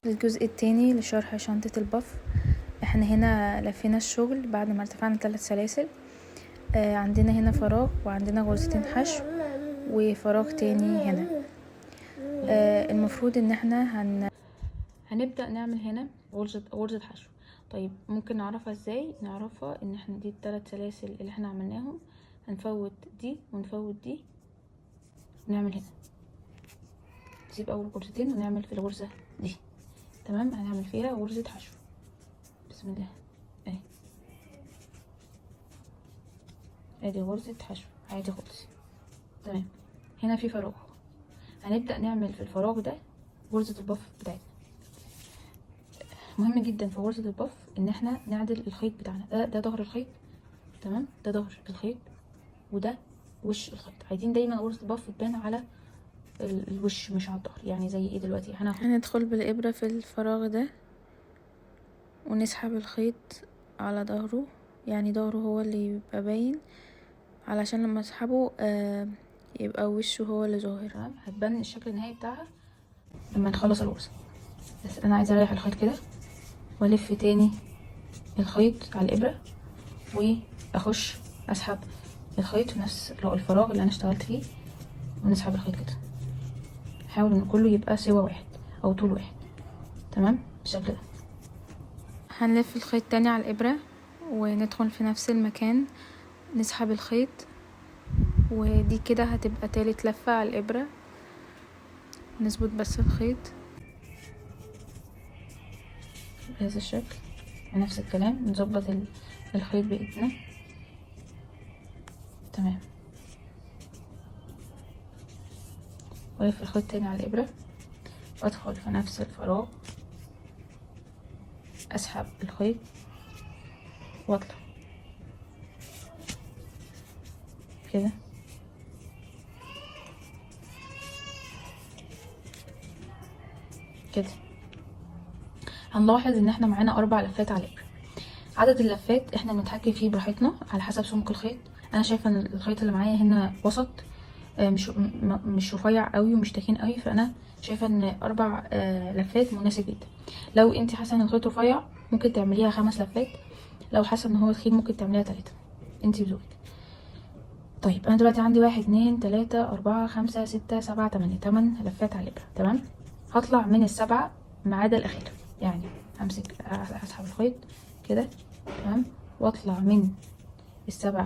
الجزء التاني لشرح شنطة البف. احنا هنا لفينا الشغل بعد ما ارتفعنا 3 سلاسل. عندنا هنا فراغ وعندنا غرزتين حشو وفراغ تاني هنا. المفروض ان احنا هنبدأ نعمل هنا غرزة حشو. طيب ممكن نعرفها ازاي؟ نعرفها ان احنا دي ال3 سلاسل اللي احنا عملناهم، هنفوت دي ونفوت دي ونعمل هنا، نسيب اول غرزتين ونعمل في الغرزة دي. تمام، هنعمل فيها غرزة حشو. بسم الله. اهي ادي غرزة حشو عادي خالص. تمام، هنا في فراغ، هنبدأ نعمل في الفراغ ده غرزة البف بتاعتنا. مهم جدا في غرزة البف ان احنا نعدل الخيط بتاعنا. ده ظهر الخيط، تمام، ده ظهر الخيط وده وش الخيط. عايزين دايما غرزة البف تبان على الوش مش على الظهر. يعني زي ايه دلوقتي؟ هندخل بالإبرة في الفراغ ده ونسحب الخيط على ظهره، يعني ظهره هو اللي يبقى باين علشان لما اسحبه يبقى وشه هو اللي ظاهر. تمام، هتبان الشكل النهائي بتاعها لما نخلص الغرزة. بس انا عايزه اريح الخيط كده والف تاني الخيط على الابره واخش اسحب الخيط في نفس الفراغ اللي انا اشتغلت فيه، ونسحب الخيط كده. حاول ان كله يبقى سوا واحد او طول واحد. تمام بالشكل ده. هنلف الخيط تاني على الابره وندخل في نفس المكان، نسحب الخيط، ودي كده هتبقى تالت لفه على الابره. نظبط بس الخيط بهذا الشكل، نفس الكلام نظبط الخيط بايدنا. تمام، والف الخيط تاني على الابره وادخل في نفس الفراغ، اسحب الخيط واطلع كده. كده هنلاحظ ان احنا معانا 4 لفات على الابره. عدد اللفات احنا بنتحكم فيه براحتنا على حسب سمك الخيط. انا شايفه ان الخيط اللي معايا هنا وسط، مش رفيع قوي ومش تخين قوي، فانا شايفه ان 4 لفات مناسب جدا. لو انت حاسه ان الخيط رفيع ممكن تعمليها 5 لفات، لو حاسه ان هو تخين ممكن تعمليها 3، انت بذوقك. طيب انا دلوقتي عندي 1 2 3 4 5 6 7 8 لفات على الابره. تمام، هطلع من ال7 ما عدا الاخيره. يعني همسك هسحب الخيط كده، تمام، واطلع من ال7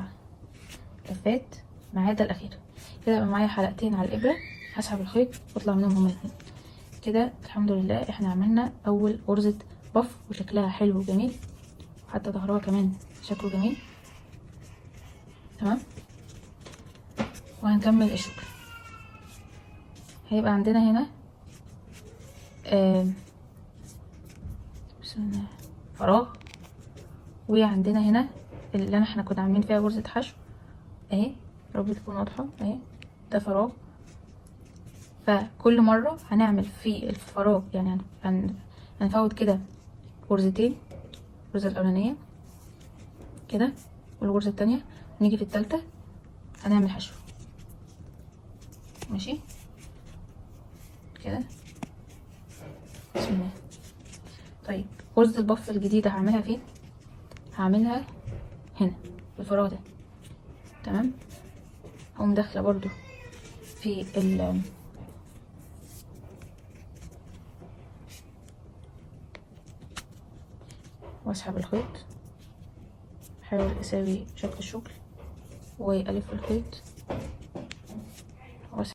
لفات ما عدا الاخيره. كده يبقى معايا حلقتين على الابره، هسحب الخيط واطلع منهم هما الاثنين. كده الحمد لله احنا عملنا اول غرزه بف وشكلها حلو وجميل، حتى ظهرها كمان شكله جميل. تمام، وهنكمل الشغل. هيبقى عندنا هنا فراغ، وعندنا هنا اللي احنا كنا عاملين فيها غرزة حشو اهي، رب تكون واضحة اهي، ده فراغ. فكل مرة هنعمل في الفراغ يعني هنفوت كده غرزتين، الغرزة الأولانية كده والغرزة التانية، ونيجي في التالتة هنعمل حشو. ماشي كده، بسم الله. طيب غرزة البف الجديدة هعملها فين؟ هعملها هنا في الفراغ ده. تمام، هقوم داخلة برضو في واسحب الخيط، احاول اساوي شكل الشغل والف الخيط واسحب.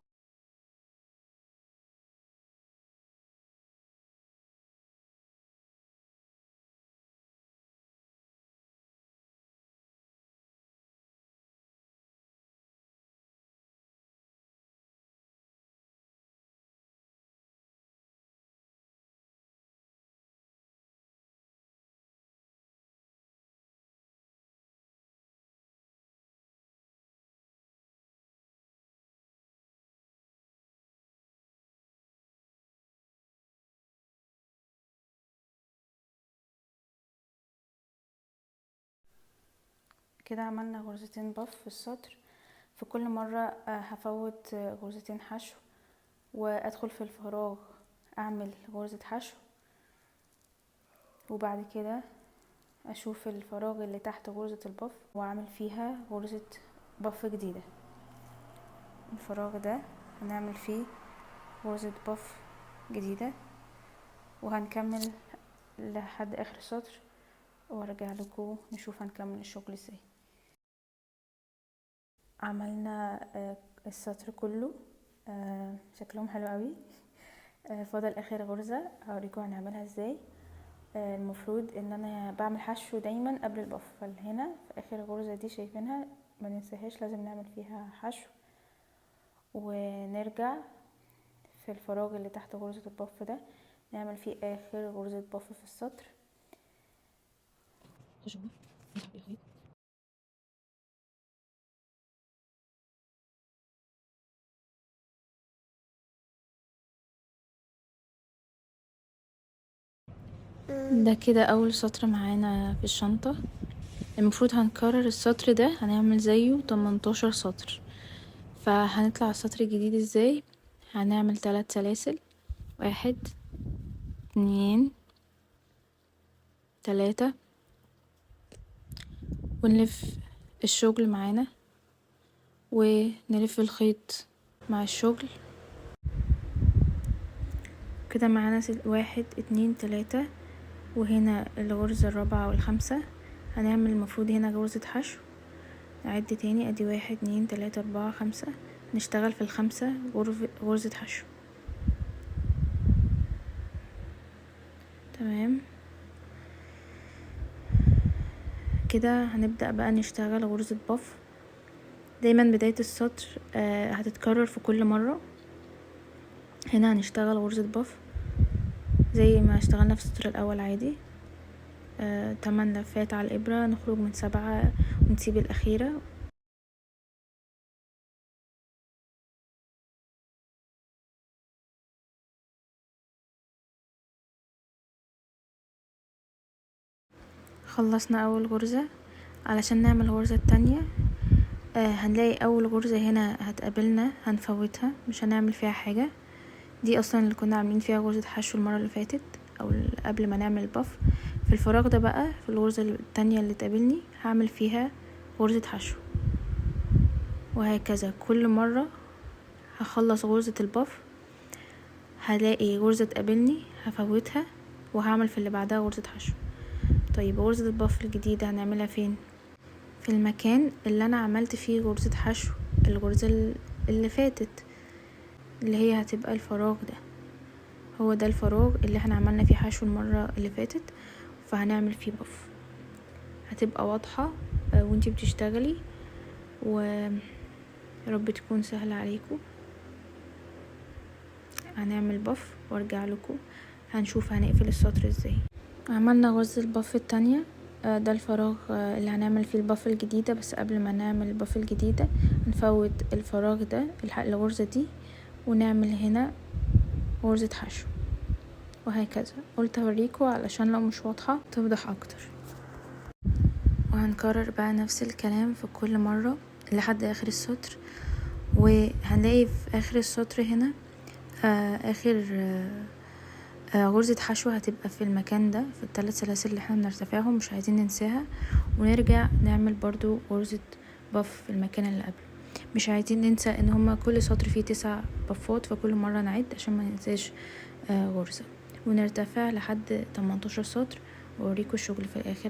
كده عملنا غرزتين بف في السطر. في كل مرة هفوت غرزتين حشو وادخل في الفراغ اعمل غرزة حشو وبعد كده اشوف الفراغ اللي تحت غرزة البف واعمل فيها غرزة بف جديدة. الفراغ ده هنعمل فيه غرزة بف جديدة وهنكمل لحد اخر السطر وارجع لكم نشوف هنكمل الشغل ازاي. عملنا السطر كله، شكلهم حلو قوي. فاضل اخر غرزة هوريكم هنعملها ازاي. المفروض ان انا بعمل حشو دايما قبل البف، فهنا في اخر غرزة دي شايفينها ما ننساهاش، لازم نعمل فيها حشو ونرجع في الفراغ اللي تحت غرزة البف ده نعمل فيه اخر غرزة بف في السطر. ده كده اول سطر معانا في الشنطة. المفروض هنكرر السطر ده، هنعمل زيه 18 سطر. فهنطلع السطر الجديد ازاي؟ هنعمل 3 سلاسل، 1 2 3، ونلف الشغل معانا ونلف الخيط مع الشغل كده. معانا 1 2 3، وهنا الغرزة الرابعة والخامسة هنعمل المفروض هنا غرزة حشو. نعد تاني، ادي 1 2 3 4 5، نشتغل في الخامسة غرزة حشو. تمام كده. هنبدأ بقى نشتغل غرزة بف. دايما بداية السطر هتتكرر في كل مرة. هنا هنشتغل غرزة بف زي ما اشتغلنا في السطر الاول عادي، 8 لفات على الابرة، نخرج من 7 ونسيب الاخيرة. خلصنا اول غرزة. علشان نعمل الغرزة التانية هنلاقي اول غرزة هنا هتقابلنا هنفوتها، مش هنعمل فيها حاجة. دي اصلا اللي كنا عاملين فيها غرزة حشو المرة اللي فاتت او قبل ما نعمل البف. في الفراغ ده بقى في الغرزة التانية اللي تقابلني هعمل فيها غرزة حشو، وهكذا كل مرة. هخلص غرزة البف هلاقي غرزة تقابلني هفوتها وهعمل في اللي بعدها غرزة حشو. طيب غرزة البف الجديدة هنعملها فين؟ في المكان اللي انا عملت فيه غرزة حشو الغرزة اللي فاتت، اللي هي هتبقى الفراغ ده. هو ده الفراغ اللي احنا عملنا فيه حشو المرة اللي فاتت، فهنعمل فيه بف. هتبقى واضحة وانتي بتشتغلي، ورب تكون سهلة عليكم. هنعمل بف وارجع لكم هنشوف هنقفل السطر ازاي. عملنا غرزة البف التانية، ده الفراغ اللي هنعمل فيه البف الجديدة. بس قبل ما نعمل البف الجديدة نفوت الفراغ ده الغرزة دي ونعمل هنا غرزة حشو، وهكذا. قلت اوريكم علشان لو مش واضحة توضح اكتر. وهنكرر بقى نفس الكلام في كل مرة لحد اخر السطر. وهنلاقي في اخر السطر هنا اخر غرزة حشو هتبقى في المكان ده، في ال3 سلاسل اللي احنا بنرتفعهم مش عايزين ننساها. ونرجع نعمل برضو غرزة بف في المكان اللي قبله. مش عايزين ننسى ان هما كل سطر فيه 9 بفات، فكل مرة نعد عشان ما ننساش غرزة. ونرتفع لحد 18 سطر واوريكم الشغل في الاخر.